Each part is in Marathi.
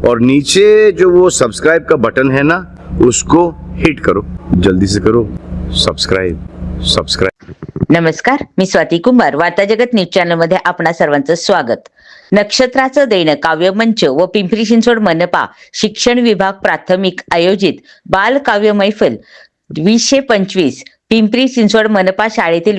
और नीचे जो वो सब्सक्राइब का बटन है ना, उसको हिट करो, जल्दी से करो सबस्क्राईब. नमस्कार, मी स्वाती कुंभार. वार्ता जगत न्यूज चॅनल मध्ये आपणा सर्वांचं स्वागत. नक्षत्राचं दैन काव्यमंच व पिंपरी चिंचवड मनपा शिक्षण विभाग प्राथमिक आयोजित बाल काव्य मैफल 2025 पिंपरी चिंचवड मनपा शाळेतील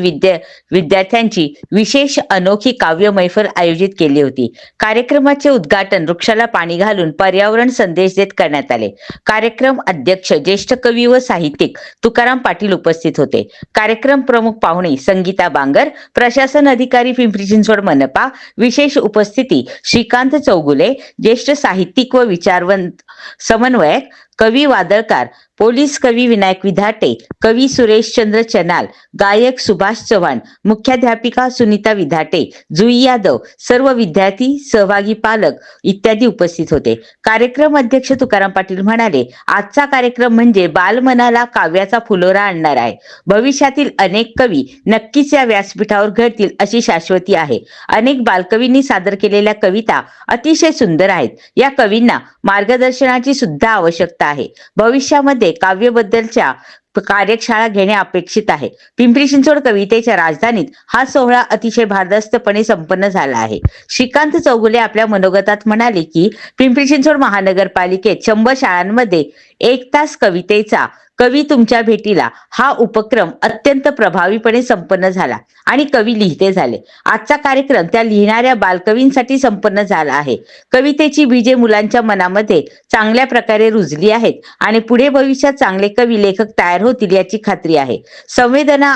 विद्यार्थ्यांची विशेष अनोखी काव्य मैफल आयोजित केली होती. कार्यक्रमाचे उद्घाटन वृक्षाला पाणी घालून पर्यावरण संदेश देत करण्यात आले. कार्यक्रम अध्यक्ष ज्येष्ठ कवी व साहित्यिक तुकाराम पाटील उपस्थित होते. कार्यक्रम प्रमुख पाहुणे संगीता बांगर, प्रशासन अधिकारी पिंपरी चिंचवड मनपा, विशेष उपस्थिती श्रीकांत चौगुले, ज्येष्ठ साहित्यिक व विचारवंत समन्वयक कवी वादळकार, पोलीस कवी विनायक विधाटे, कवी सुरेश चंद्र चनाल, गायक सुभाष चव्हाण, मुख्याध्यापिका सुनीता विधाटे, जुई यादव, सर्व विद्यार्थी, सहभागी पालक इत्यादी उपस्थित होते. कार्यक्रम अध्यक्ष तुकाराम पाटील म्हणाले, आजचा कार्यक्रम म्हणजे बालमनाला काव्याचा फुलोरा आणणार आहे. भविष्यातील अनेक कवी नक्कीच या व्यासपीठावर घडतील अशी शाश्वती आहे. अनेक बालकवींनी सादर केलेल्या कविता अतिशय सुंदर आहेत. या कवींना मार्गदर्शनाची सुद्धा आवश्यकता आहे. भविष्यामध्ये काव्याबद्दलच्या कार्यशाळा घेणे अपेक्षित आहे. पिंपरी चिंचवड कवितेच्या राजधानीत हा सोहळा अतिशय भारदस्तपणे संपन्न झाला आहे. श्रीकांत चौगुले आपल्या मनोगतात म्हणाले की पिंपरी चिंचवड महानगरपालिकेत 100 शाळांमध्ये 1 तास कवितेचा कवी तुमच्या भेटीला हा उपक्रम अत्यंत प्रभावीपणे संपन्न झाला आणि कवी लिहिते झाले. आजचा कार्यक्रम त्या लिहिणाऱ्या बालकवींसाठी संपन्न झाला आहे. कवितेची बीजे मुलांच्या मनामध्ये चांगल्या प्रकारे रुजली आहेत आणि पुढे भविष्यात चांगले कवी लेखक तयार होतील याची खात्री आहे. संवेदना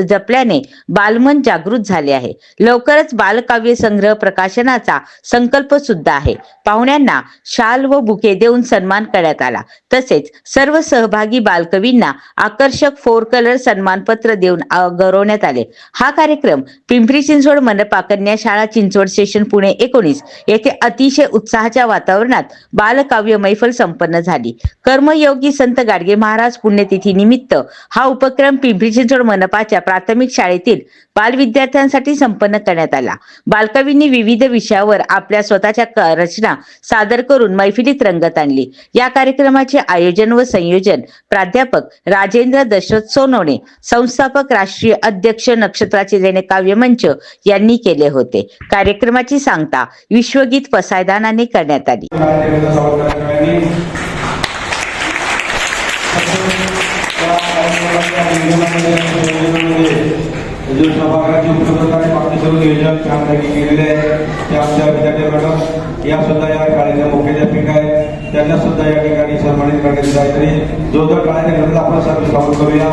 जपल्याने बालमन जागृत झाले आहे. लवकरच बालकाव्य संग्रह प्रकाशनाचा संकल्प सुद्धा आहे. पाहुण्यांना शाल व बुके देऊन सन्मान करण्यात आला. तसेच सर्व सहभागी बालकवींना आकर्षक 4 कलर सन्मानपत्र देऊन गौरवण्यात आले. हा कार्यक्रम पिंपरी चिंचवड मनपा कन्या शाळा चिंचवड स्टेशन पुणे 19 येथे अतिशय उत्साहाच्या वातावरणात बालकाव्य मैफल संपन्न झाली. कर्मयोगी संत गाडगे महाराज पुण्यतिथी निमित्त हा उपक्रम पिंपरी चिंचवड मनपाच्या प्राथमिक शाळेतील बाल विद्यार्थ्यांसाठी संपन्न करण्यात आला. बालकवींनी विविध विषयावर आपल्या स्वतःच्या रचना सादर करून मैफिलीत रंगत आणली. या कार्यक्रमाचे आयोजन व संयोजन प्राध्यापक राजेंद्र दशरथ सोनवणे, संस्थापक राष्ट्रीय अध्यक्ष नक्षत्राचे दैनिक काव्य मंच यांनी केले होते. कार्यक्रमाची सांगता विश्वगीत पसायदानाने करण्यात आली. जो सभागृहाची उपलब्धता आणि बाकी सर्व नियोजन छानपैकी केलेले आहे ते आमच्या विद्यार्थी मॅडम या सुद्धा या शाळेच्या मुख्याध्यापिका आहेत. त्यांना सुद्धा या ठिकाणी सन्मानित करण्यात आहे. तरी जोरदार टाळ्या करत आपण सर्व स्वागत करूया.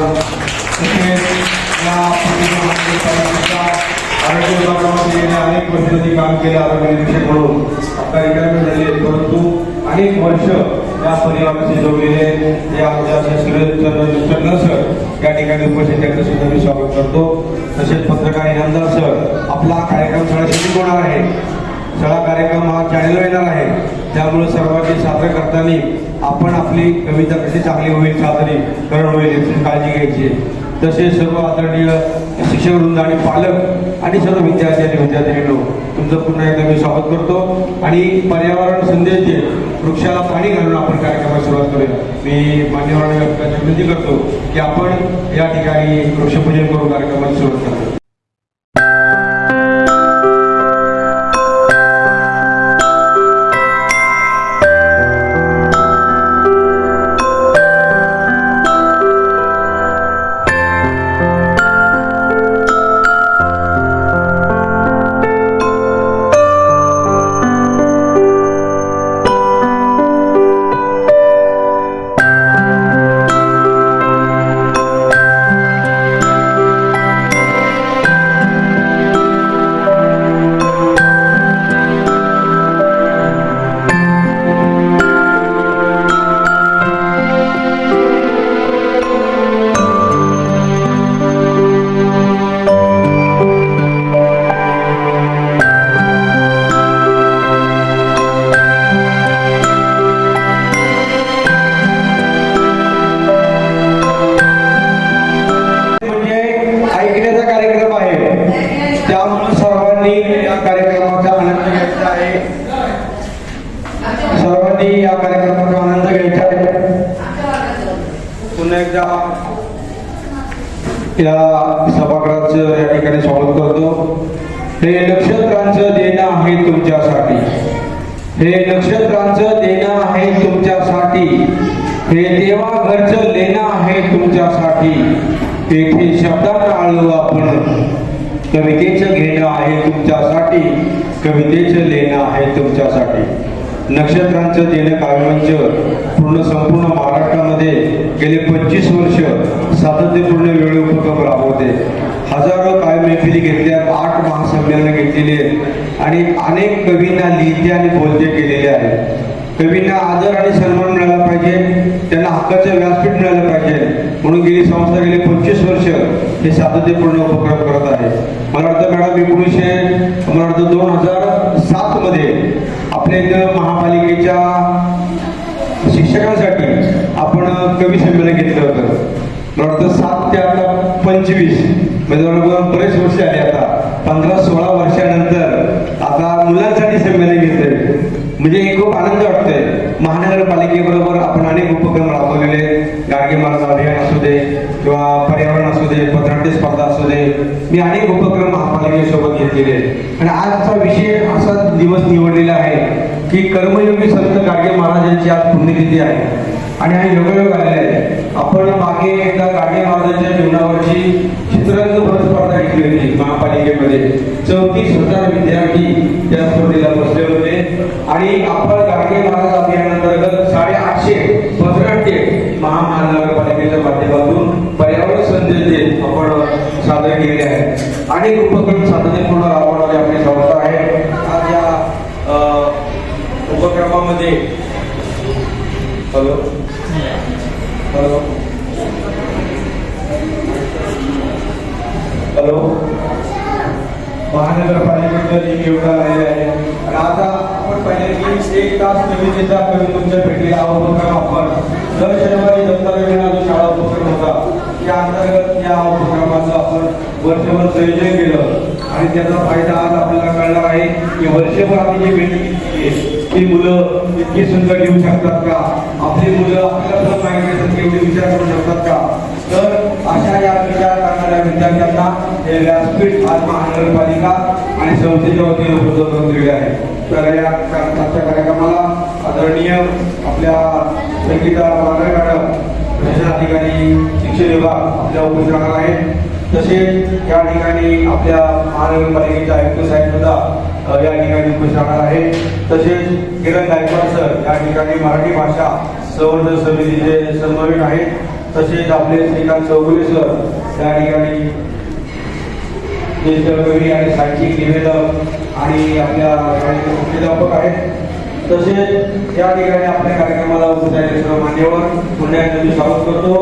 आरोग्य विभागामध्ये अनेक वर्ष त्यांनी काम केलं आरोग्य निरीक्षक म्हणून. आता रिटायरमेंट झाली आहे, परंतु अनेक वर्ष या परिवाराशी जोडलेले जे आमच्या सर या ठिकाणी उपस्थित त्यांचं सुद्धा मी स्वागत करतो. तसेच पत्रकार इनामदार सर, आपला कार्यक्रम शाळेसाठी होणार आहे. सगळा कार्यक्रम हा चॅनलवर येणार आहे. त्यामुळे सर्वांची सादर करताना आपण आपली कविता कशी चांगली होईल, सादरीकरण होईल याची काळजी घ्यायची. तसेच सर्व आदरणीय शिक्षक वृंद आणि पालक आणि सर्व विद्यार्थी आणि विद्यार्थिनींनो, तुमचं पुन्हा एकदा मी स्वागत करतो आणि पर्यावरण संदेश दे वृक्षाला पाणी घालून आपण कार्यक्रमाला सुरुवात करूया. मी मान्यवरांना विनंती करतो की आपण या ठिकाणी वृक्षपूजन करून कार्यक्रमाला सुरुवात करूया. या सभागृहाचं या ठिकाणी स्वागत करतो. हे नक्षत्रांचं देणं आहे तुमच्यासाठी, हे नक्षत्रांचं देणं आहे तुमच्यासाठी, हे देवाघरचं लेणं आहे तुमच्यासाठी. तेथे शब्दात आलो आपण, कवितेचं घेणं आहे तुमच्यासाठी, कवितेचं लेणं आहे तुमच्यासाठी. नक्षत्रांचं देणं काव्यमंच संपूर्ण महाराष्ट्रामध्ये गेले 25 वर्ष सातत्यपूर्ण वेळ उपक्रम राबवते. हजारो काव्य मैफिली घेतल्या, 8 महासंमेलनं घेतलेली आहेत आणि अनेक कवींना लिहिते आणि बोलते केलेले आहेत. कवींना आदर आणि सन्मान मिळाला पाहिजे, त्यांना हक्काचं व्यासपीठ मिळालं पाहिजे, म्हणून गेली संस्था गेली 25 वर्ष हे सातत्यपूर्ण उपक्रम करत आहे. मला वाटतं मॅडम 2007 मध्ये आपल्या इथं महापालिकेच्या शिक्षकांसाठी आपण कवी संमेलन घेतलं होतं. मला वाटतं 7 ते आता 25 म्हणजे बरेच वर्ष आले. आता 15-16 वर्षानंतर आता मुलांसाठी संमेलन घेतलंय, म्हणजे हे खूप आनंद वाटतोय. महानगरपालिकेबरोबर आपण अनेक उपक्रम राबवलेले, गाडगे महाराज अभियान असू दे किंवा पर्यावरण असू दे, पथनाट्य स्पर्धा असू दे, मी अनेक उपक्रम महापालिकेसोबत घेतलेले. आणि आजचा विषय असा दिवस निवडलेला आहे की कर्मयोगी संत गाडगे महाराज यांची आज पुण्यतिथी आहे आणि हा योगायोग आलेला आहे. आपण मागे एकदा गाडगे महाराजांच्या जीवनावरची चित्ररंग स्पर्धा घेतली होती महापालिकेमध्ये. 34,000 विद्यार्थी त्या स्पर्धेला बसले होते आणि आपण गाडगे महाराज अभियानांतर्गत 850 पथनाट्ये महानगरपालिकेच्या माध्यमातून पर्यावरण संदेश आपण सादर केले आहेत. अनेक उपक्रम सातत्यपूर्ण राबवणारी आपली संस्था आहे. आज या उपक्रमामध्ये हॅलो हॅलो हॅलो महानगरपालिकेचं एक योगदान आलेलं आहे. आणि आता आपण पाहिजे की 1 तास कवितेचा कवी तुमच्या भेटीला हा उपक्रम आपण दर शनिवारी दत्तात्रय जो शाळा उपक्रम होता त्या अंतर्गत या उपक्रमाचं आपण वर्षभर संयोजन केलं आणि त्याचा फायदा आज आपल्याला कळणार आहे की वर्षभर आम्ही जी भेटी घेतली ती मुलं इतकी सुंदर घेऊ शकतात का, आपली मुलं आपल्याला माहिती एवढे विचार करू शकतात का. तर अशा या विचार करणाऱ्या विद्यार्थ्यांना हे व्यासपीठ आज महानगरपालिका आणि संस्थेच्या वतीने उपलब्ध करून दिले आहे. तर या आजच्या कार्यक्रमाला आदरणीय आपल्या संगीता वाघ मॅडम, प्रशासनाधिकारी, शिक्षण विभाग आपल्या उपस्थित राहणार आहेत. तसेच या ठिकाणी आपल्या महानगरपालिकेचे आयुक्त साहेब सुद्धा या ठिकाणी उपस्थित राहणार आहेत. तसेच किरण गायकवाड सर या ठिकाणी मराठी भाषा संवर्धन समितीचे समन्वयक आहेत. तसेच आपले श्रीकांत चौगुले सर या ठिकाणी ज्येष्ठ कवी आणि साहित्यिक निवेदक आणि आपल्या शाळेचे मुख्याध्यापक आहेत. तसेच या ठिकाणी आपल्या कार्यक्रमाला उपस्थित सर्व मान्यवर पुन्हा एकदा मी स्वागत करतो.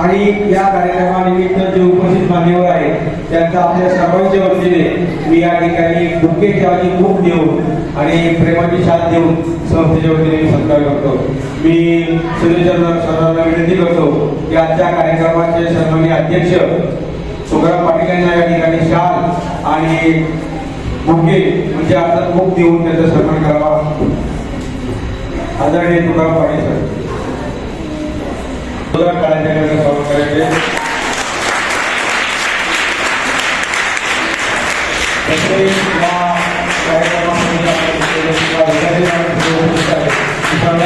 आणि या कार्यक्रमानिमित्त जे उपस्थित मान्यवर आहेत त्यांचा आपल्या सर्वांच्या वतीने मी या ठिकाणी बुकेच्या बुक देऊन आणि प्रेमाची शाल देऊन संस्थेच्या वतीने मी सत्कार करतो. मी सर्वांना विनंती करतो की आजच्या कार्यक्रमाचे सन्माननीय अध्यक्ष सुखराम पाटील यांना या ठिकाणी शाल आणि बुके म्हणजे अर्थात बुक देऊन त्याचा सन्मान करावा. आदरणीय सुखराम पाटील सर काळाच्या स्वागत करायचे.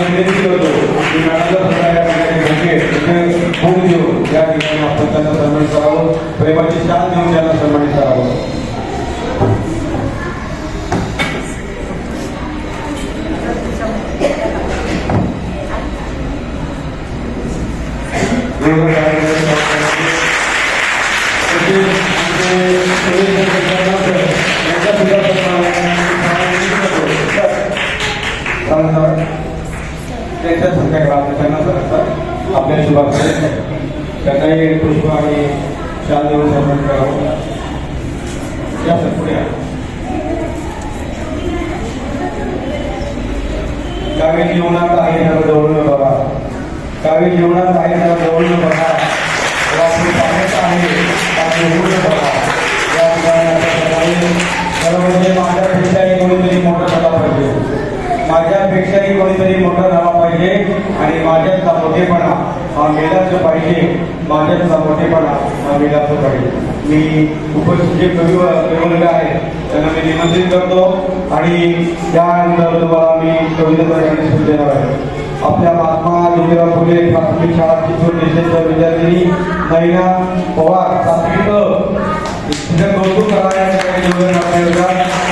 विनंती करतो की बुक देऊन या ठिकाणी आपण त्यांना सन्मानित करावं, प्रेमाची शाल देऊन त्यांना सन्मानित करावं. आपल्या शुभाकांक्षी त्यांनाही पुष्प आणि शाल देऊन सन्मान करावं. या पुढे काव्य जीवनात आहे त्याला जवळून बघा, काव्य जीवनात आहे त्याला जवळून बघा, आहे बघा. या ठिकाणी माझ्यापेक्षाही कोणीतरी मोठं झाला पाहिजे, माझ्यापेक्षाही कोणीतरी मोठं झाला पाहिजे आणि माझ्यातला मोठेपणा हा मेलाच पाहिजे. माझ्यातला मोठेपणा मिळाला पाहिजे. मी उपस्थित जे कविवर्ग आहे त्यांना मी निमंत्रित करतो आणि त्यानंतर तुम्हाला मी कवितेचा गणेश देणार आहे. आपल्या महात्मा ज्योतिराव फुले प्राथमिक शाळा चिंचवड देशाच्या विद्यार्थिनी नैना पवार प्राथमिक तिचं कौतुक करा. या ठिकाणी निवडून आपल्याला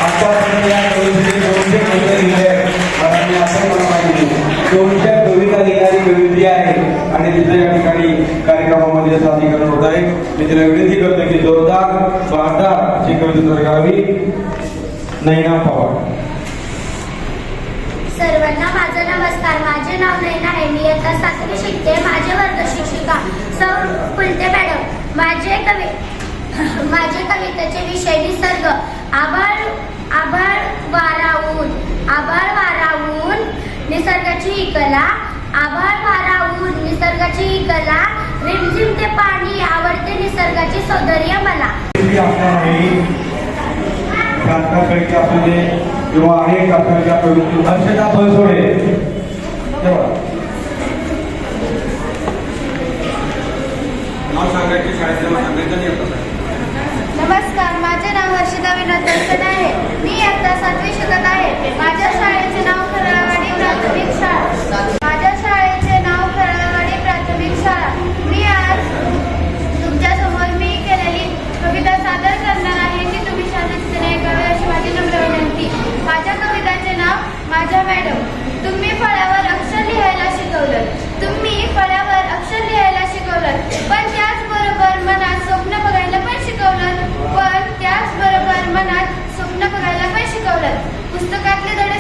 आतापर्यंत या कवितेचे 200 कविता लिहिल्या आहेत. मला मी असं मला माहिती 200 कविता लिहिणारी कवित्री आहे आणि तिचं या ठिकाणी कार्यक्रमामध्ये सादरीकरण होत आहे. मी तिला विनंती करतो की जोरदार बहारदार अशी कविता गावी. नैना पवार. सर्वांना माझा नमस्कार. माझे नाव नैना आहे. मी इयत्ता 7वी शिकते. माझे वर्ग शिक्षिका सौ कुलते मॅडम. माझे कवितेचे विषय निसर्ग. आभाळ वारावून निसर्गाची ही कला. आभाळ वारावून निसर्गाची ही कला. रिमझिम ते पाणी आवडते निसर्गाची सौंदर्य मला. प्रांताकडच्या असू दे किंवा अनेक प्रकारच्या प्रवृत्ती हर्षदा बनसोडे. नाव सांगायचे शाळेचं नाव सांगायचं नाही. नमस्कार. माझे नाव हर्षदा विनोद दर्शन आहे. मी इयत्ता 7वी शिकत आहे. माझ्या शाळेचे नाव खरळवाडी प्राथमिक शाळा. मी आज तुमच्या समोर मी केलेली कविता सादर करणार आहे की तुम्ही शांततेने ऐकावे अशी माझी नम्र विनंती. माझ्या कविताचे नाव माझ्या मॅडम. तुम्ही फळ्यावर अक्षर लिहायला शिकवलं. पण त्याचबरोबर मनात स्वप्न बघायला पण शिकवलं. पुस्तकातले धडे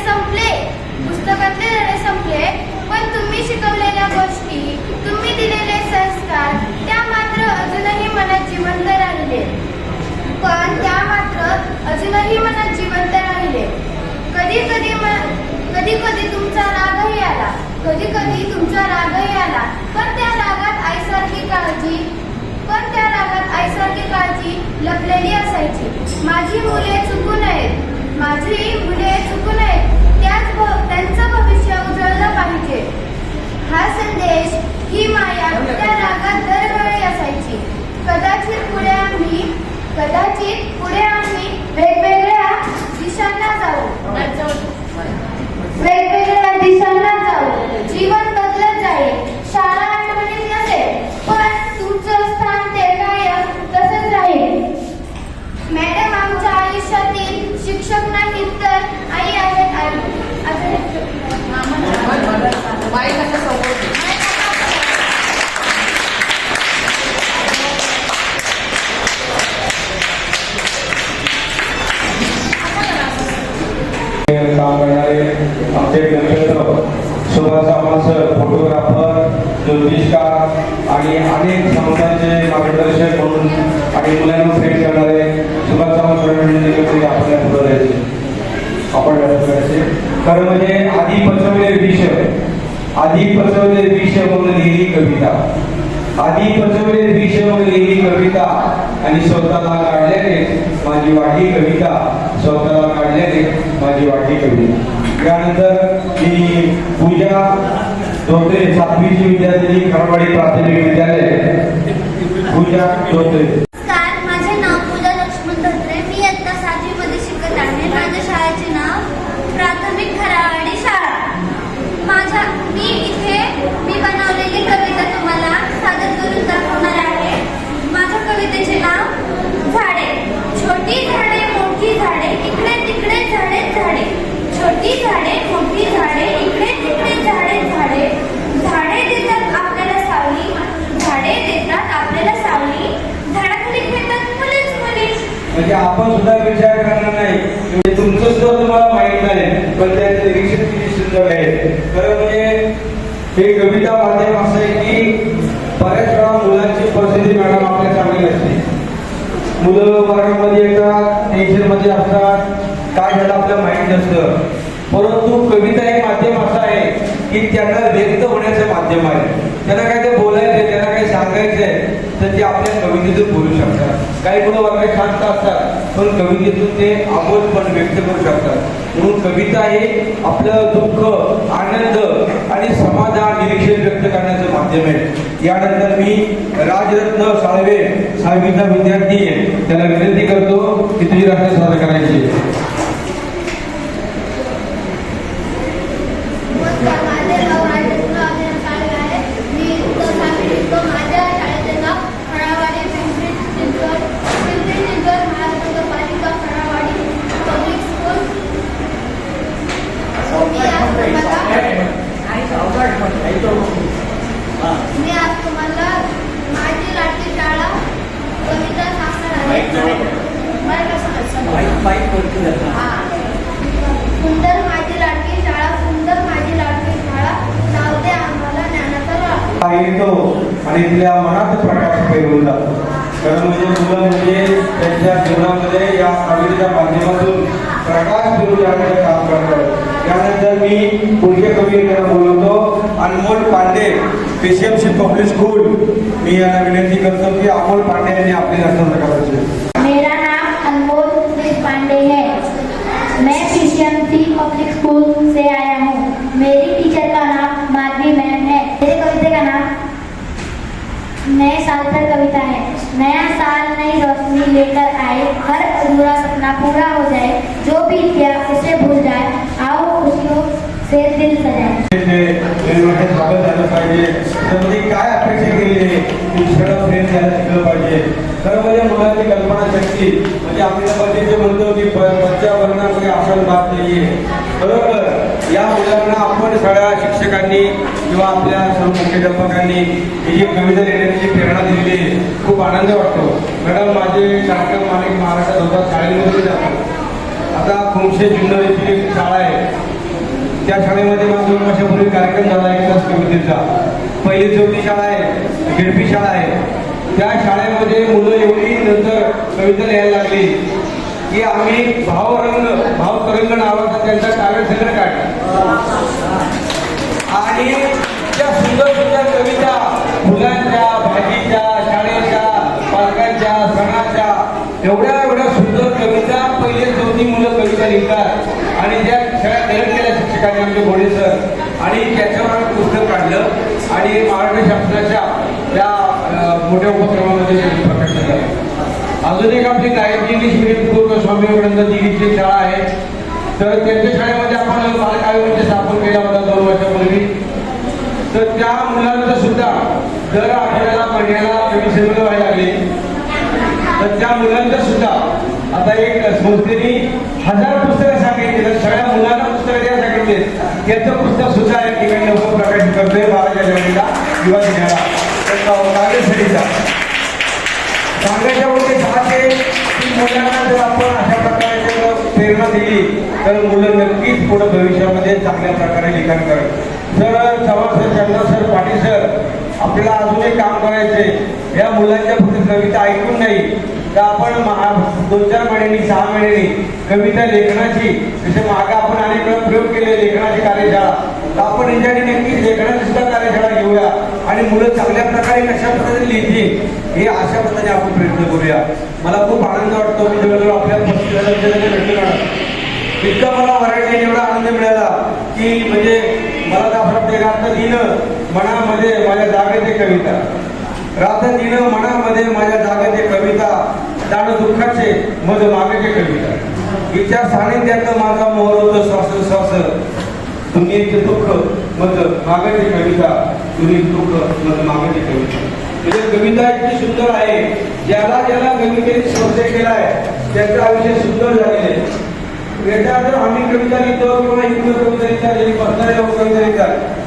संपले पण तुम्ही शिकवलेल्या गोष्टी, तुम्ही दिलेले संस्कार त्या मात्र अजूनही मनात जिवंत राहिले. कधी तुमचा रागही आला. पण त्या रागात आईसारखी काळजी लपलेली असायची. माझी मुले चुकू नयेत. त्यांचं भविष्य उजळलं पाहिजे. हा संदेश, ही माया त्या रागात दरवेळी असायची. कदाचित पुढे आम्ही वेगवेगळ्या दिशांना जाऊ. जीवन बदलत जाईल. शाळा आठवणीत नसेल पण तुमचं स्थान ते कायम तसंच राहील. मॅडम आमच्या आयुष्यातील शिक्षक नाहीत तर आई आहेत. काम करणारे आमचे नक्षत्र सुभाष सावंत सर, फोटोग्राफर, ज्योतिषकार आणि अनेक संस्थांचे मार्गदर्शक म्हणून आणि मुलांना फ्रेम करणारे सुभाष सावंत सर देखील आपल्या पुढे द्यायचे. आपण करायचे खरं म्हणजे आधी पचवले विष म्हणून लिहिली कविता. आणि स्वतःला काढल्याने माझी वाढली कविता. त्यानंतर मी पूजा धोत्रे 7वीची विद्यार्थिनी खरवाडी प्राथमिक विद्यालय. पूजा धोत्रे. माझे नाव पूजा लक्ष्मण धोत्रे. मी इयत्ता 7वी मध्ये शिकत आहे. माझ्या शाळेचे नाव प्राथमिक खरावाडी शाळा. मी बनवलेली कविता तुम्हाला सादर करून दाखवणार आहे. माझ्या कवितेचे नाव झाडे. छोटी झाडे मोठी झाडे इकडे तिकडे झाडे. छोटी झाडे मोठी झाडे इकडे तिकडे झाडे. झाडे देतात आपल्याला सावली. झाडाखाली खेळतात मुलेच मुली. म्हणजे आपण सुद्धा विचार करणार नाही. म्हणजे तुमचं सुद्धा तुम्हाला माहित नाही पण त्याचे निरीक्षण किती सुंदर आहे. खरं म्हणजे हे कविता माध्यम असं आहे की बऱ्याच वेळा मुलांची परिस्थिती मॅडम आपल्या चांगली नसते. मुलं वर्गामध्ये येतात, टेन्शन मध्ये असतात, काय झालं आपल्याला माहित नसतं. परंतु कविता हे माध्यम असं आहे की त्यांना व्यक्त होण्याचं माध्यम आहे. त्यांना काय ते बोलायचंय, त्यांना काही सांगायचंय. तर ते आपल्या कवितेतून बोलू शकतात. काही मुलं वर्गात शांत असतात पण कवितेतून ते अमोलपण व्यक्त करू शकतात. म्हणून कविता हे आपलं दुःख, आनंद आणि समाधान, निरीक्षण व्यक्त करण्याचं माध्यम आहे. यानंतर मी राजरत्न साळवे 6वीचा विद्यार्थी आहे, त्याला विनंती करतो की तुझी रचना सादर करायची. माझे नाव राजरत्न साळवे आहे. मी इयत्ता 6वी शिकतो. माझ्या शाळेचे नाव खरावाडी पिंपरी चिंचवड महानगरपालिका खरावाडी पब्लिक स्कूल. मी आज तुम्हाला माझी लाडकी शाळा कविता सांगणार आहे. सुंदर माझी लाडकी शाळा, सुंदर माझी लाडकी शाळा, लावते आम्हाला ज्ञानाचा लाभ. येतो आणि तिला मनात प्रकाश पेरून जातो. कारण म्हणजे मुलं म्हणजे त्यांच्या जीवनामध्ये या कवितेच्या माध्यमातून प्रकाश पेरून जाण्याचं काम करतात. त्यानंतर मी पुढच्या कवितेला बोलवतो अनमोल पांडे, PCMC पब्लिक स्कूल. मी यांना विनंती करतो की अमोल पांडे यांनी आपली रचना करायची. मेरा नाम अनमोल पांडे है. मैं PCMC पब्लिक स्कूल से आया हूँ. मेरी टीचर का नाम माधवी मैम है. मेरे कविता का नाम नए साल पर कविता है. नया साल नई रोशनी लेकर आए, हर अधूरा सपना पूरा हो जाए, जो भी किया उसे भूल जाए, आओ खुशियों से दिल सजाए. स्वागत झालं पाहिजे. तर म्हणजे काय अपेक्षा केली आहे की सगळं फ्रेंड झालं शिकलं पाहिजे. तर म्हणजे मुलांची कल्पना शक्ती म्हणजे आपल्याला जे म्हणतो की बच्चा वर्णामध्ये आसन बात नाहीये. बरोबर, या मुलांना आपण सगळ्या शिक्षकांनी किंवा आपल्या सर्व मुख्याध्यापकांनी ही जी कविता लिहिण्याची प्रेरणा दिलेली आहे, खूप आनंद वाटतो. मॅडम, माझे कार्यक्रम अनेक महाराष्ट्रात होतात, शाळेमध्ये जातात. आता खुमशे जुन्नर येथील एक शाळा आहे, त्या शाळेमध्ये मला 2 वर्षापूर्वी कार्यक्रम झाला एक तास कवितेचा. पहिली 4थी शाळा आहे, झेडपी शाळा आहे. त्या शाळेमध्ये मुलं एवढी नंतर कविता लिहायला लागली की आम्ही भावतरंग नावाचा त्यांचा काव्यसंग्रह काढला आणि त्या सुंदर सुंदर कविता मुलांच्या, भाजीच्या, शाळेच्या, पालकांच्या, सणाच्या एवढ्या सुंदर कविता पहिले 4थी मुलं कविता लिहितात आणि त्या सगळ्या तयार केल्या शिक्षकांनी आमचे गोडे सर आणि त्याच्यावर पुस्तक काढलं आणि महाराष्ट्र शासनाच्या त्या मोठ्या उपक्रमामध्ये प्रकाशित झालं. अजून एक आपली गायत्री श्री स्वामी विवेकानंद दिघीची शाळा आहे. तर त्यांच्या शाळेमध्ये आपण बालकाव्य स्थापन केला होता 2 वर्षापूर्वी. तर त्या मुलांचं सुद्धा दर आठवड्याला महिन्याला कवी संमेलन व्हायला लागले. तर त्या मुलांचं सुद्धा आता एक संस्थेने 1000 पुस्तकं सांगितले. सगळ्या मुलांना पुस्तकं द्यायला सांगितले. त्याचं पुस्तक सुद्धा या ठिकाणी लवकर प्रकाशित करतोय 12 जानेवारीला युवा दिनाला काव्यसरीचा. सांगायच्या उद्देश हाच आहे की मुलांना जर आपण अशा प्रकारे प्रेरणा दिली तर मुलं नक्कीच पुढे भविष्यामध्ये चांगल्या प्रकारे लिखाण करत. सर चव्हाण सर, चंद्र सर, पाटील सर, आपल्याला अजून एक काम करायचंय. या मुलांच्या फक्त कविता ऐकून नाही तर आपण 2-4 महिन्यांनी 6 महिन्यांनी कविता लेखनाची, जसे मागे आपण अनेक वेळा प्रयोग केले लेखनाची कार्यशाळा, तर आपण यांच्याकडे नक्कीच लेखनाची सुद्धा कार्यशाळा घेऊया आणि मुलं चांगल्या प्रकारे कशा पद्धतीने लिहितील हे अशा पद्धतीने आपण प्रयत्न करूया. मला खूप आनंद वाटतो की जवळजवळ आपल्या भेटलं इतका मला मराठी एवढा आनंद मिळाला की म्हणजे मला तर आपलं रात्र दिनं मनामध्ये माझ्या जागेते कविता, रात्र दिनं मनामध्ये माझ्या जागेते कविता, दाण दुःखाचे मध मागेचे कविता, हिच्या सानिध्यात माझा मोहर होतो श्वास, दुनियेचे दुःख मध मागेचे कविता, दुनियेचे दुःख मध मागेचे कविता. म्हणजे कविता इतकी सुंदर आहे, ज्याला ज्याला कवितेने स्पर्श केलाय त्याचं आयुष्य सुंदर झालेले आहे. याच्या जर आम्ही कविता लिहितो किंवा इतर कविता लिहितात, बसणारे लोक कविता लिहितात.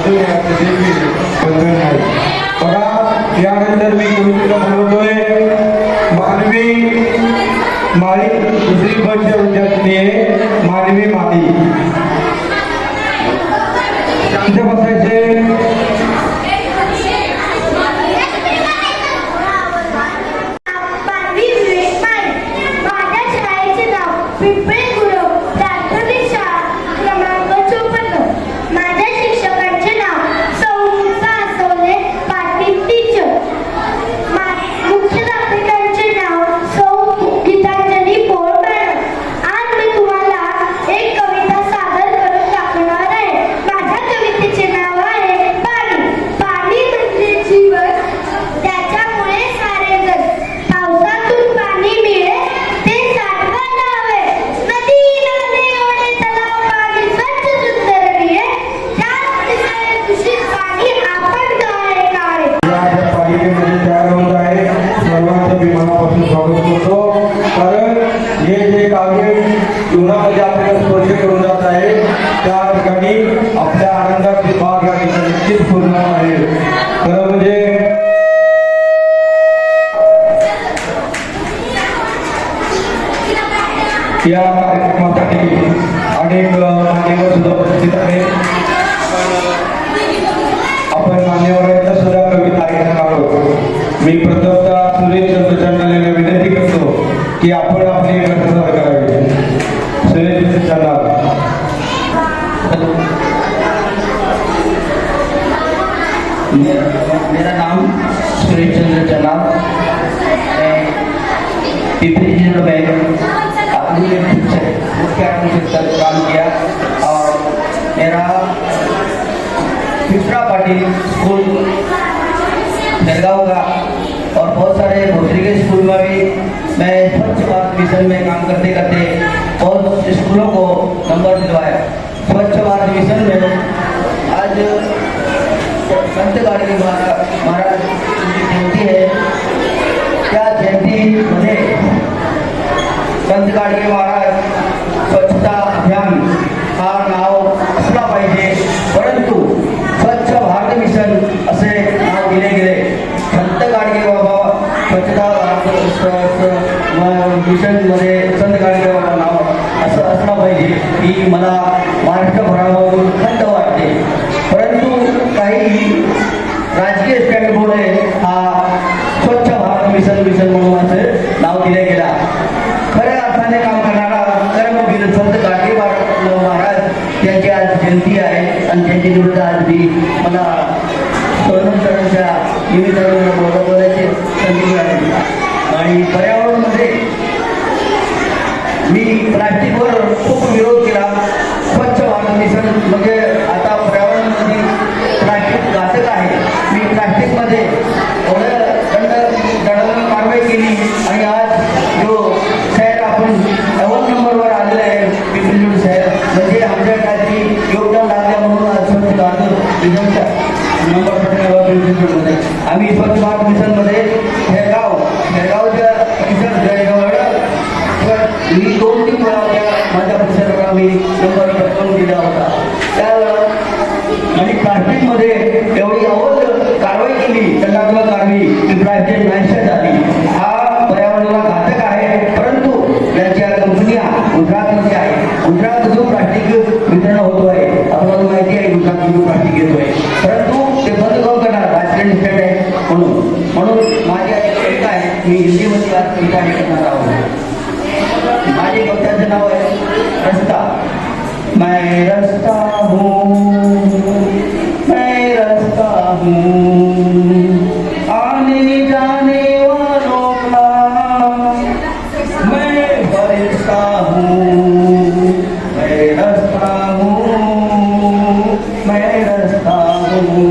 अजून याचे देखील बंधन नाही. बघा यानंतर मी कवितेला बोलवतोय मानवी माळी दुसरी बसच्या विद्यार्थी आहे मानवी माळी. शांत बसायचे. मानवी विवेक माळी. माझ्या शाळेचे नाव पिंपळे गुरव प्राथमिक शाळा क्रमांक 54. माझ्या शिक्षकांचे नाव सौ आसवले पाटील टीचर. मुख्याध्यापिकांचे नाव सौ गीतांजली पोळ मॅडम. आज मी तुम्हाला एक कविता सादर करून दाखवणार आहे. माझ्या कवितेचे नाव आहे पाणी. पाणी म्हणजे जीवन, त्याच्यामुळे सारे जग. पावसातून पाणी मिळे ते साठवायला हवे. नदी नाले ओढे तलाव पाणी स्वच्छ सुंदर मिळे. त्यात मिसळले दूषित पाणी आपण काळे काळे. या पालिकेमध्ये तयार होत आहे. सर्वांचं मी मनापासून स्वागत करतो. कारण हे जे काव्य जीवनामध्ये आपल्याला स्पर्श करून जात आहे त्या ठिकाणी आपल्या आनंदाची बाग या ठिकाणी नक्कीच पूर्ण आहे. खरं म्हणजे या कार्यक्रमासाठी अनेक मान्यवर सुद्धा उपस्थित आहेत. आपण मान्यवरांच्या सुद्धा कविता ऐकणार आहोत. मी प्रथमतः सुरेश चंद्र चंडालेला विनंती करतो की आपण आपली प्रतिसाद करावी. सुरेश चंडाल. मेरा नाम सुरेश चंद्र चन्ना. मैं पिपरी जिले में अपनी मुख्य तक काम किया और मेरा पिपरा पाटिल स्कूल जलगांव का और बहुत सारे भोसरी के स्कूल में भी मैं स्वच्छ भारत मिशन में काम करते करते बहुत स्कूलों को नंबर दिलवाया. स्वच्छ भारत मिशन में आज संत गाडगे महाराज की जयंती है. त्या जयंतीमध्ये संत गाडगे महाराज स्वच्छता अभियान हा नाव असला पाहिजे, परंतु स्वच्छ भारत मिशन असे नाव दिले गेले. संत गाडगे बाबा स्वच्छता मिशनमध्ये संत गाडगे बाबा नाव असं असलं पाहिजे ही मला महाराष्ट्रभरामधून खंत वाटते. परंतु काही राजकीय स्टँडमुळे हा स्वच्छ भारत मिशन म्हणून असं नाव दिले गेला. खऱ्या अर्थाने काम करणारा कर्मवीर संत गाडगे महाराज यांची आज जयंती आहे आणि त्यांची निमित्त आज मी मला सोनमकरांच्या निमित्ताने बोलायची संधी मिळाली. आणि पर्यावरणामध्ये मी प्लास्टिकवर खूप विरोध केला. स्वच्छ भारत मिशन म्हणजे आता पर्यावरणामध्ये प्लास्टिक घातक आहे. मी प्लास्टिकमध्ये एवढं दंडात्मक कारवाई केली आणि आज जो शहर आपण अव्वल नंबरवर आलेलं आहे पिंपरी शहर म्हणजे आमच्या काही योगदान लागल्या म्हणून आज स्वच्छ भारत मिशनच्या नंबर पिंपरी. आम्ही स्वच्छ भारत मिशनमध्ये शेगावच्या परिसर जळगाव मी 2-3 वेळा माझ्या परिसराला मी नंबर पटवून दिला होता. त्यावेळेला आणि प्लास्टिकमध्ये एवढी अवध कारवाई केली, दंडात्मक कारवाई की प्लास्टिक नाहीशी झाली. हा पर्यावरणाला घातक आहे. परंतु यांच्या कंपन्या गुजरातमध्ये आहे. गुजरात जो प्लास्टिक वितरण होतो आहे आपल्याला माहिती आहे गुजरात जो प्लास्टिक येतो आहे, परंतु ते बंद करून करणार राजकीय स्टेट आहे म्हणून माझी एक कविता आहे. मी हिंदीमध्ये आज कविता करणार आहोत. माझे कविताचं नाव आहे रस्ता. मैं रस्ता हूँ आने जाने वालों का मैं फरिश्ता हूँ. मैं रस्ता हूँ, मैं रस्ता हूँ.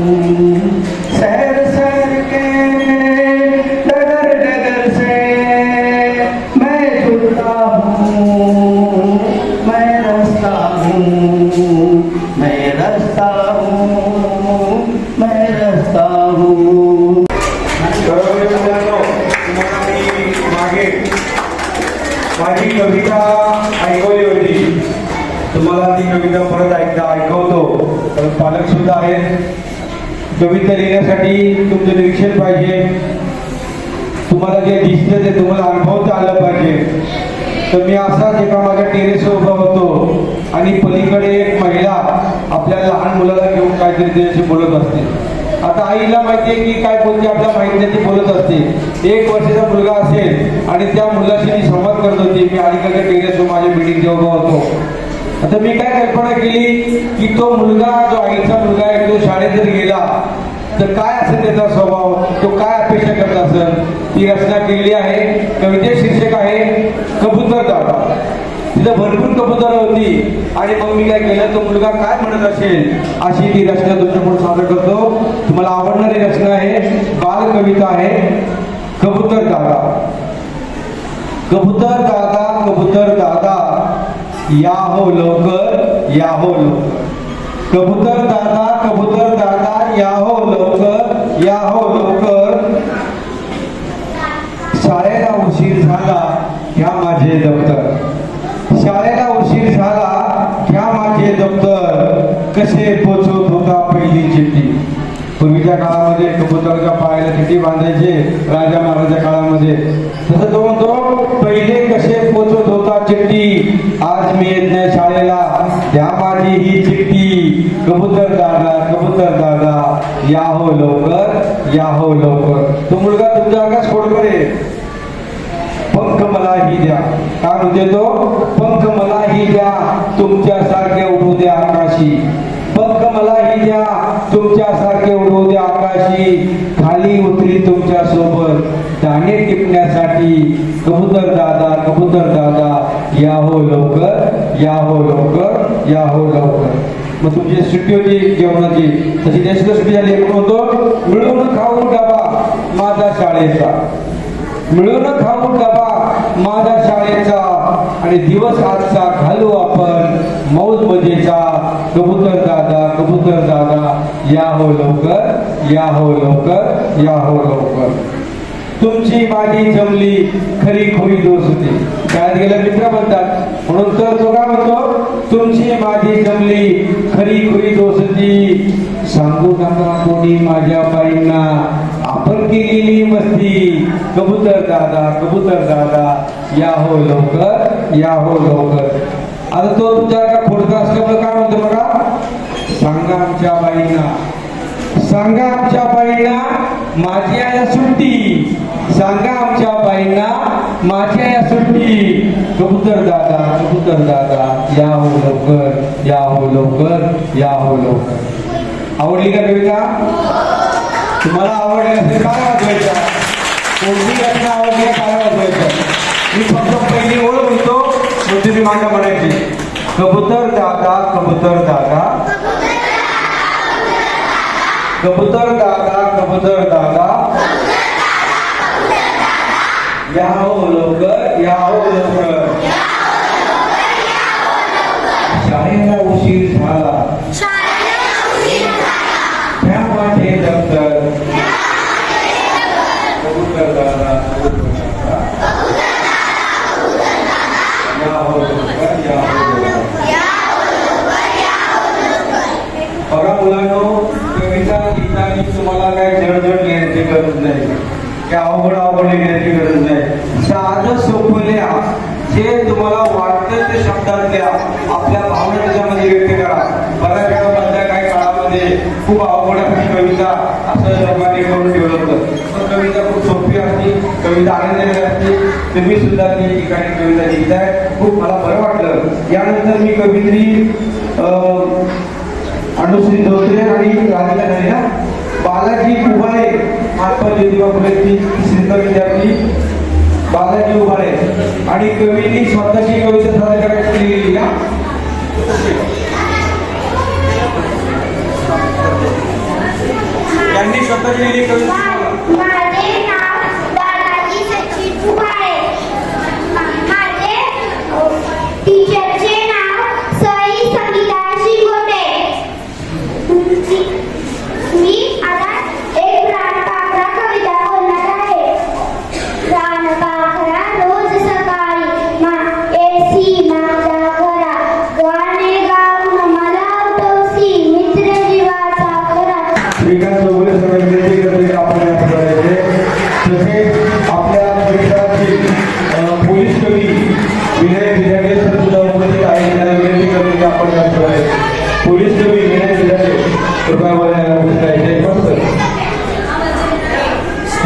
शहर शहर के डगर डगर से मैं छुटता हूँ. मैं रस्ता हूँ, मैं रस्ता हूँ, मैं रस्ता हूँ. तुम्हाला मी मागे माझी कविता ऐकवली होती. तुम्हाला ती कविता परत ऐकवतो. तर पालक सुद्धा आहेत. आहे. कविता लिहिण्यासाठी तुमचं निरीक्षण पाहिजे. तुम्हाला जे दिसतं ते तुम्हाला अनुभवता आलं पाहिजे. तर मी असाच एका माझ्या टेरेसवर उभा होतो आणि पलीकडे एक महिला आपल्या लहान मुलाला घेऊन काहीतरी त्याच्याशी बोलत असते. आता आईला माहिती आहे की काय बोलते आपल्याला माहिती नाही, ती बोलत असते. 1 वर्षाचा मुलगा असेल आणि त्या मुलाशी मी संवाद करत होती. मी अलीकडच्या टेरेसवर माझ्या बिल्डिंगच्या उभा होतो. आता मी काय कल्पना केली की तो मुलगा जो आईचा मुलगा आहे तो शाळेत जर गेला तर काय असेल त्याचा स्वभाव, तो काय अपेक्षा करत असेल. ती रचना केलेली आहे. कवितेचे शीर्षक आहे कबूतर दादा. तिथं भरपूर कबूतर होती आणि मग मी काय केलं, तो मुलगा काय म्हणत असेल अशी ती रचना तुमच्यापुढे सादर करतो. तुम्हाला आवडणारी रचना आहे, बाल कविता आहे कबूतर दादा. कबूतर दादा, कबूतर दादा, या हो लवकर, या हो लवकर. कबूतर दादा, कबूतर दादा, या हो लवकर, या हो लवकर. शाळेला उशीर झाला, घ्या माझे दप्तर. शाळेला उशीर झाला, घ्या माझे दप्तर. कसे पोचवत होता पहिली चिठ्ठी. पूर्वीच्या काळामध्ये कबुतराच्या पायाला चिठ्ठी बांधायचे राजा महाराजा काळामध्ये. तसं तो म्हणतो पहिले कसे पोचवत होता चिठ्ठी. आज मी येत नाही शाळेला, द्या माझी ही चिठ्ठी. कबूतर दादा, कबूतर दादा, या हो लवकर, या हो लवकर. तो मुलगा तुमचा आकाश खोडकर आहे. पंख मला ही द्या. काय म्हणते तो, पंख मला ही द्या, तुमच्यासारखे उडू द्या आकाशी. पंख मला ही द्या, तुमच्यासारखे उडू द्या आकाशी. खाली उतरी तुमच्या सोबत दाणे टिपण्यासाठी. कबूतर दादा, कबूतर दादा, या हो लवकर, या हो लवकर, या हो लवकर. मग तुमची सुट्टी होती जेवणाची, तशी जास्त सुट्टी झाली. होतो मिळून खाऊ डबा माझा शाळेचा. मिळून खाऊ डबा माझ्या शाळेचा आणि दिवस आजचा घालू आपण मौज मजेचा. कबूतर दादा, कबूतर दादा, या हो लवकर, या हो लवकर, या हो लवकर. तुमची माझी जमली खरी खोई दोस्ती. शाळेत गेल्या मित्र म्हणतात म्हणून तर तो काय म्हणतो, तुमची माझी जमली खरी खोई दोस्ती. सांगू नका कोणी माझ्या बाईंना आपण केलेली मस्ती. कबूतर दादा, कबूतर दादा, या हो लवकर, या हो लवकर. आता तो तुमच्या का खोडका असल्यामुळे काय म्हणतो बघा, सांगा आमच्या बाईंना, सांगा आमच्या बाईंना माझी आहे सुट्टी. सांगा आमच्या बाईंना माझी आहे सुट्टी. कबूतर दादा, कबूतर दादा, या हो लवकर, या हो लवकर, या हो लवकर. आवडली का कविता? तुम्हाला आवडली असेल काय वाजवायचं, कोणती घटना आवडली काय वाजवायचं. मी फक्त पहिली ओळ म्हणतो मग तुम्ही मांडा म्हणायची. कबूतर दादा, कबूतर दादा, कबूतर दादा, कबूतर दादा, या हो लवकर, या हो लवकर. शाळेला उशीर झाला, घ्या माझे दप्तर. कबूतर दादा, या हो लवकर, या हो लवकर. बघा मुलांनो, कविता लिहिताना तुम्हाला काय जडजड लिहायची गरज नाही, की अवघड अवघड लिहिण्याची गरज नाही. साधं सोपं लिहा. जे तुम्हाला वाटतं ते शब्दात लिहा. आपल्या भावना त्याच्यामध्ये व्यक्त करा. बऱ्याच वेळा मधल्या काही काळामध्ये खूप अवघड असते कविता असं लोकांनी करून ठेवलं होतं. पण कविता खूप सोपी असते, कविता आनंदाने असते. तुम्ही सुद्धा ती ठिकाणी कविता लिहिताय, खूप मला बरं वाटलं. यानंतर मी कवित्री अनुश्री धोत्रे आणि राधिका नाही ना, बालाजी उभाळे, महात्मा ज्योतिबा फुलेंची श्रीमंत विद्यार्थी बालाजी उभाळे आणि कवींनी स्वतःची कविता सादर करायची लिहिली ना. त्यांनी स्वतःची लिहिली कविता. माझे नाव बालाजी सचिन उभाळे. माझे टीचरचे नाव सई संगीता शिगोटे. मी आता एक रानपाखरा कविता बोलणार आहे. रानपाखरा रोज सकाळी एसी माझ्या घरा, गाणे गाऊन मला उठवसी मित्र जीवाचा श्रीकांत चौगुले सर विनंती करते की आपण या पुढे तसेच आपल्या परिसरातील पोलीस कवी विनय विद्यार्थी सर सुद्धा उपस्थित आहेत. त्यांना विनंती करते की आपण या पुढे पोलीस कवी विनय विद्यार्थी कृपया बोलायला उपस्थित आहेत.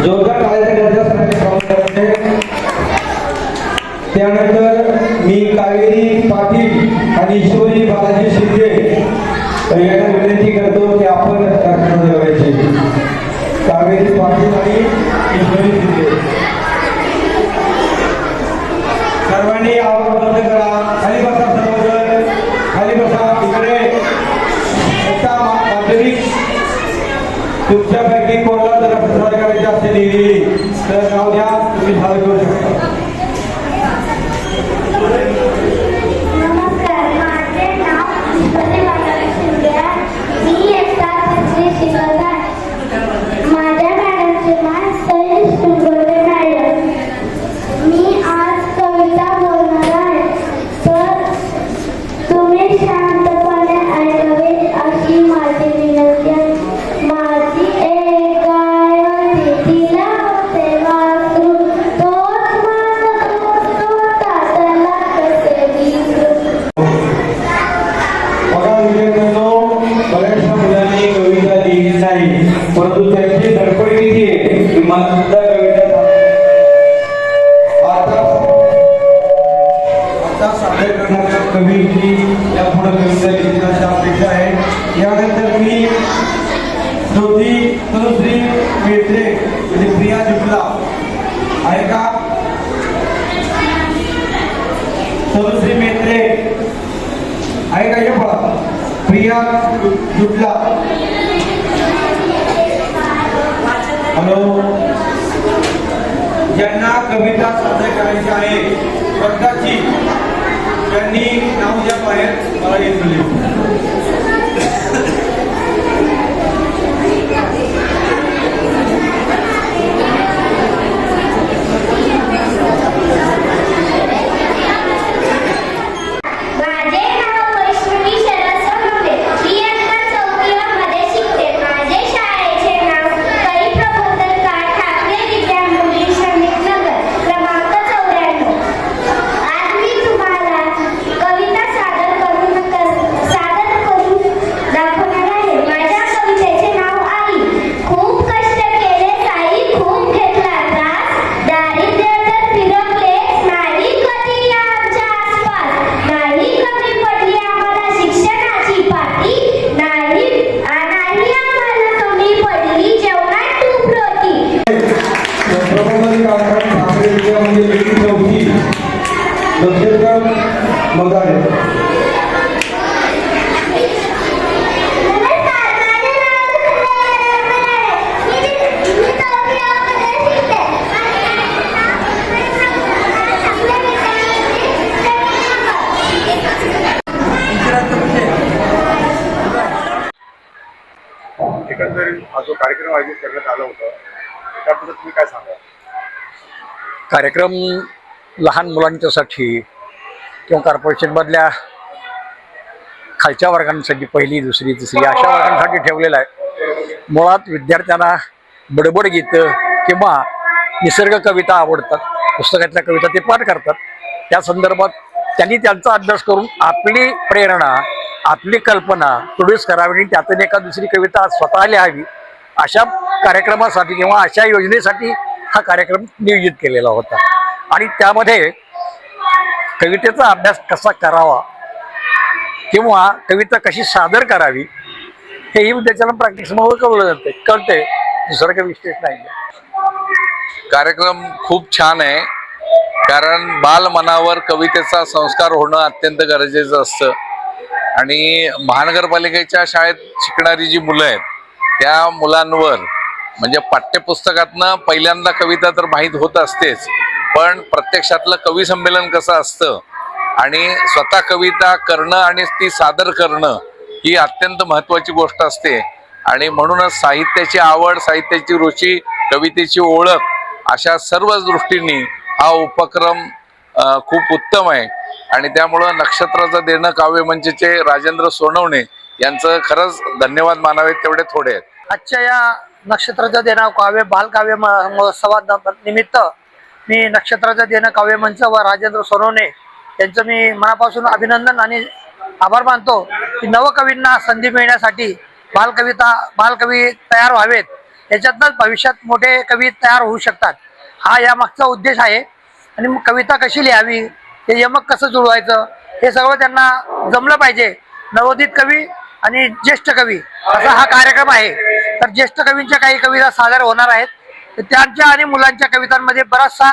जोरदार टाळ्यांच्या गजरासाठी स्वागत करते. त्यानंतर मी कावेरी पाटील आणि ईश्वरी बालाजी शिंदे यांना विनंती करतो की आपण कार्यक्रम करायचे. कावेरी पाटील आणि ईश्वरी शिंदे सर्वांनी आवाज बंद करा. खाली बसा, सर्वजण खाली बसा. इकडे एका माध्यमिक तुमच्यापैकी कोणाला जर प्रसार करायचे असेल तर नाव द्या, तुम्ही सादर करू शकता. नमस्कार, माझे नाव ईश्वरी बालाजी शिंदे आहे. मी इयत्ता 5वी शिकत आहे. माझ्या मॅडमचे नाव सई सुंगोले मॅडम. मी आज कविता बोलणार आहे, तर तुम्ही शांतपणे ऐकावे अशी माझी विनंती आहे. माझी एक गाय होती, तिला होते वासरू, तोच माझा दोस्त होता, त्याला कसे विसरू. बघा विद्यार्थ्यांनो, बऱ्याचशा मुलांनी कविता लिहिली नाही, परंतु त्यांची धडपड किती आहे की मला सुद्धा कविता आता सादर करणाऱ्या कवीची या पुढे कविता लिहिली अशी अपेक्षा आहे. यानंतर मी तनुश्री मेत्रे म्हणजे प्रिया जुटला आहे का? तनुश्री मेत्रे आहे का? हे पहा, प्रिया जुटला. हॅलो, ज्यांना कविता सादर करायची आहे स्वतःची, त्यांनी नाव द्या बाहेर, मला येत माझे नाव वैष्णवी शरद सोनवणे. मी इयत्ता 4वी मध्ये शिकते. माझे शाळेचे नाव कवी प्रबोधन ठाकरे विद्या मंदिर श्रमिक नगर क्रमांक 94. आज मी तुम्हाला कविता सादर करून दाखवणार आहे. माझ्या कवितेचे नाव आई. खूप कष्ट केले साई, खूप घेतला त्रास, दारिद्र्य तर फिरवले नाही कधी आमच्या आसपास. नाही कमी पडली आम्हाला शिक्षणाची पाटी, नाही आम्हाला कमी पडली जेवणात तूप रोटी. प्रबोधन ठाकरे विद्या मंदिर चौथी नक्षत्र मदारे. नमस्कार, माझे नाव आहे. मी 4वी मध्ये शिकते. एकंदरीत हा जो कार्यक्रम आयोजित करण्यात आला होता त्याबद्दल तुम्ही काय सांगा? कार्यक्रम लहान मुलांच्यासाठी किंवा कॉर्पोरेशनमधल्या खालच्या वर्गांसाठी, पहिली दुसरी तिसरी अशा वर्गांसाठी ठेवलेला आहे. मुळात विद्यार्थ्यांना बडबड गीतं किंवा निसर्ग कविता आवडतात, पुस्तकातल्या कविता ते पाठ करतात. त्या संदर्भात त्यांनी त्यांचा अभ्यास करून आपली प्रेरणा, आपली कल्पना प्रोड्यूस करावी आणि त्यातून एका दुसरी कविता स्वतः लिहावी, अशा कार्यक्रमासाठी किंवा अशा योजनेसाठी हा कार्यक्रम नियोजित केलेला होता. आणि त्यामध्ये कवितेचा अभ्यास कसा करावा किंवा कविता कशी सादर करावी हेही विद्यार्थ्यांना प्रॅक्टिसमुळे कळते, दुसरं काही विशेष नाही. कार्यक्रम खूप छान आहे, कारण बालमनावर कवितेचा संस्कार होणं अत्यंत गरजेचं असतं. आणि महानगरपालिकेच्या शाळेत शिकणारी जी मुलं आहेत त्या मुलांवर म्हणजे पाठ्यपुस्तकातनं पहिल्यांदा कविता तर माहीत होत असतेच, पण प्रत्यक्षातलं कवी संमेलन कसं असतं आणि स्वतः कविता करणं आणि ती सादर करणं ही अत्यंत महत्त्वाची गोष्ट असते. आणि म्हणूनच साहित्याची आवड, साहित्याची रुची, कवितेची ओळख अशा सर्वच दृष्टींनी हा उपक्रम खूप उत्तम आहे. आणि त्यामुळं नक्षत्राचं देणं काव्य मंचचे राजेंद्र सोनवणे यांचं खरंच धन्यवाद मानावेत तेवढे थोडे आहेत. आजच्या या नक्षत्राचं देणं काव्य बालकाव्य महोत्सवा निमित्त मी नक्षत्राचं देणं काव्य मंच व राजेंद्र सोनवणे यांचं मी मनापासून अभिनंदन आणि आभार मानतो की नवकवींना संधी मिळण्यासाठी बालकवी तयार व्हावेत, याच्यातनंच भविष्यात मोठे कवी तयार होऊ शकतात, हा यामागचा उद्देश आहे. आणि मग कविता कशी लिहावी, हे यमक कसं जुळवायचं, हे सगळं त्यांना जमलं पाहिजे. नवोदित कवी आणि ज्येष्ठ कवी असा हा कार्यक्रम आहे. तर ज्येष्ठ कवींच्या काही कविता सादर होणार आहेत. त्यांच्या आणि मुलांच्या कवितांमध्ये बराचसा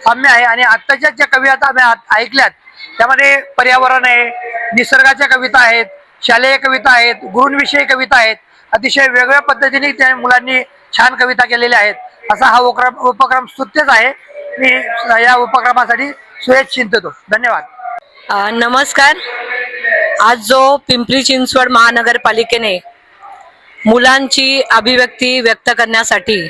साम्य आहे. आणि आत्ताच्या ज्या कविता आम्ही ऐकल्यात त्यामध्ये पर्यावरण आहे, निसर्गाच्या कविता आहेत, शालेय कविता आहेत, गुरूंविषयी कविता आहेत. अतिशय वेगळ्या पद्धतीने त्या मुलांनी छान कविता केलेल्या आहेत. असा हा उपक्रम स्तुत्यच आहे. मी या उपक्रमासाठी सुयश चिंततो. धन्यवाद. नमस्कार. आज जो पिंपरी चिंचवड महानगरपालिकेने मुलांची अभिव्यक्ती व्यक्त करण्यासाठी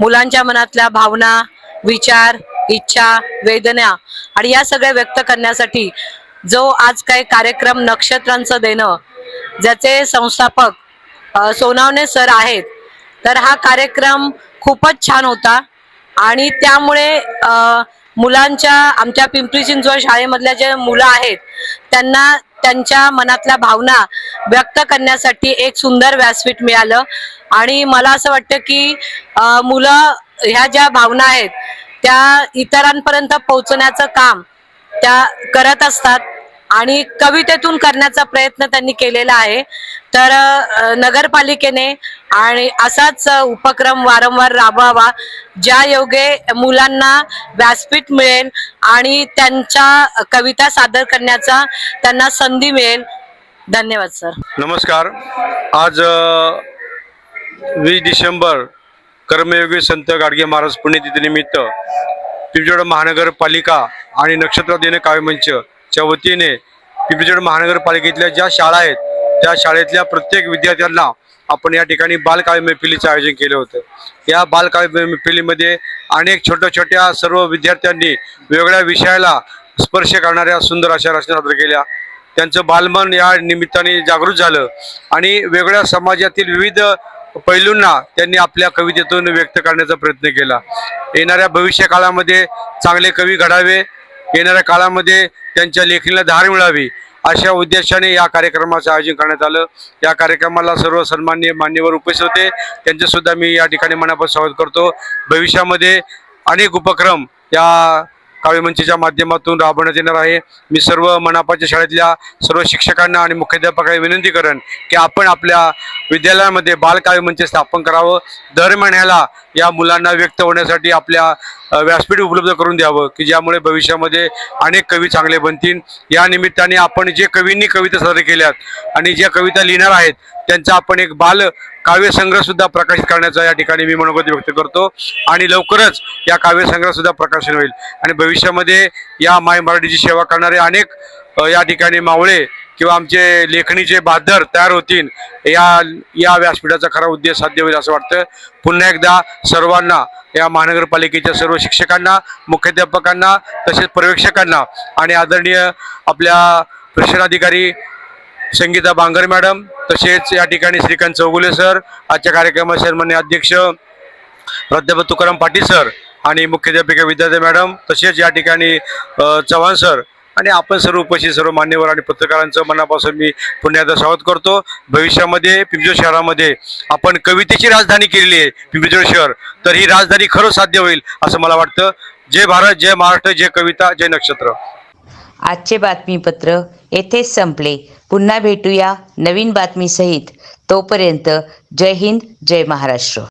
मुलांच्या मनातल्या भावना, विचार, इच्छा, वेदना आणि या सगळ्या व्यक्त करण्यासाठी जो आज काही कार्यक्रम नक्षत्रांचं देणं, ज्याचे संस्थापक सोनावणे सर आहेत, तर हा कार्यक्रम खूपच छान होता. आणि त्यामुळे मुलांच्या आमच्या पिंपरी चिंचवड शाळेमधल्या जे मुलं आहेत त्यांना त्यांच्या मनातल्या भावना व्यक्त करण्यासाठी एक सुंदर व्यासपीठ मिळालं. आणि मला असं वाटतं की मुलं ह्या ज्या भावना आहेत त्या इतरांपर्यंत पोहोचण्याचं काम त्या करत असतात आणि कवितेतून करण्याचा प्रयत्न त्यांनी केलेला आहे. तर नगरपालिकेने आणि असाच उपक्रम वारंवार राबवावा, ज्या योगे मुलांना व्यासपीठ मिळेल आणि त्यांच्या कविता सादर करण्याचा त्यांना संधी मिळेल. धन्यवाद सर. नमस्कार. आज 20 डिसेंबर कर्मयोगी संत गाडगे महाराज पुण्यतिथीनिमित्त पिंपरी महानगरपालिका आणि नक्षत्र देणे काव्यमंचच्या वतीने पिंपरी महानगरपालिकेतल्या ज्या शाळा आहेत त्या शाळेतल्या प्रत्येक विद्यार्थ्यांना आपण या ठिकाणी बालकाव्य मैफिलीचं आयोजन केलं होतं. या बालकाव्य मैफिलीमध्ये अनेक छोट्या सर्व विद्यार्थ्यांनी वेगळ्या विषयाला स्पर्श करणाऱ्या सुंदर अशा रचना सादर केल्या. त्यांचं बालमन या निमित्ताने जागृत झालं आणि वेगळ्या समाजातील विविध पैलूंना त्यांनी आपल्या कवितेतून व्यक्त करण्याचा प्रयत्न केला. येणाऱ्या भविष्य काळामध्ये चांगले कवी घडावे, येणाऱ्या काळामध्ये त्यांच्या लेखणीला धार मिळावी अशा उद्देशाने या कार्यक्रमाचं आयोजन करण्यात आलं. या कार्यक्रमाला सर्व सन्माननीय मान्यवर उपस्थित होते, त्यांचे सुद्धा मी या ठिकाणी मनापासून स्वागत करतो. भविष्यामध्ये अनेक उपक्रम या काव्यमंचच्या माध्यमातून राबवण्यात येणार आहे. मी सर्व मनापाच्या शाळेतल्या सर्व शिक्षकांना आणि मुख्याध्यापकांना विनंती करेन की आपण आपल्या विद्यालयामध्ये बालकाव्यमंच स्थापन करावं. दर महिन्याला या मुलांना व्यक्त होण्यासाठी आपल्या व्यासपीठ उपलब्ध करून द्यावं की ज्यामुळे भविष्यामध्ये अनेक कवी चांगले बनतील. या निमित्ताने आपण जे कवींनी कविता सादर केल्यात आणि ज्या कविता लिहिणार आहेत त्यांचा आपण एक बाल काव्यसंग्रह सुद्धा प्रकाशित करण्याचा या ठिकाणी मी मनोगत व्यक्त करतो. आणि लवकरच या काव्यसंग्रह सुद्धा प्रकाशन होईल. आणि भविष्यामध्ये या माय मराठीची सेवा करणारे अनेक या ठिकाणी मावळे किंवा आमचे लेखणीचे बहादर तयार होतील. या व्यासपीठाचा खरा उद्देश साध्य होईल असं वाटतं. पुन्हा एकदा सर्वांना, या महानगरपालिकेच्या सर्व शिक्षकांना, मुख्याध्यापकांना, तसेच पर्यवेक्षकांना आणि आदरणीय आपल्या प्रशिक्षणाधिकारी संगीता बांगर मॅडम, तसेच या ठिकाणी श्रीकांत चौगुले सर, आजच्या कार्यक्रमाचे सन्माननीय अध्यक्ष प्राध्यापक तुकाराम पाटील सर आणि मुख्याध्यापिका विद्यार्थी मॅडम, तसेच या ठिकाणी चव्हाण सर आणि आपण सर्व उपस्थित सर्व मान्यवर आणि पत्रकारांचं मनापासून मी पुन्हा एकदा स्वागत करतो. भविष्यामध्ये पिंपरी शहरामध्ये आपण कवितेची राजधानी केलेली आहे पिंपरी शहर, तर ही राजधानी खरंच साध्य होईल असं मला वाटतं. जय भारत, जय महाराष्ट्र, जय कविता, जय नक्षत्र. आजचे बातमीपत्र येथेच संपले. पुन्हा भेटूया नवीन बातमीसहित. तोपर्यंत जय हिंद, जय महाराष्ट्र.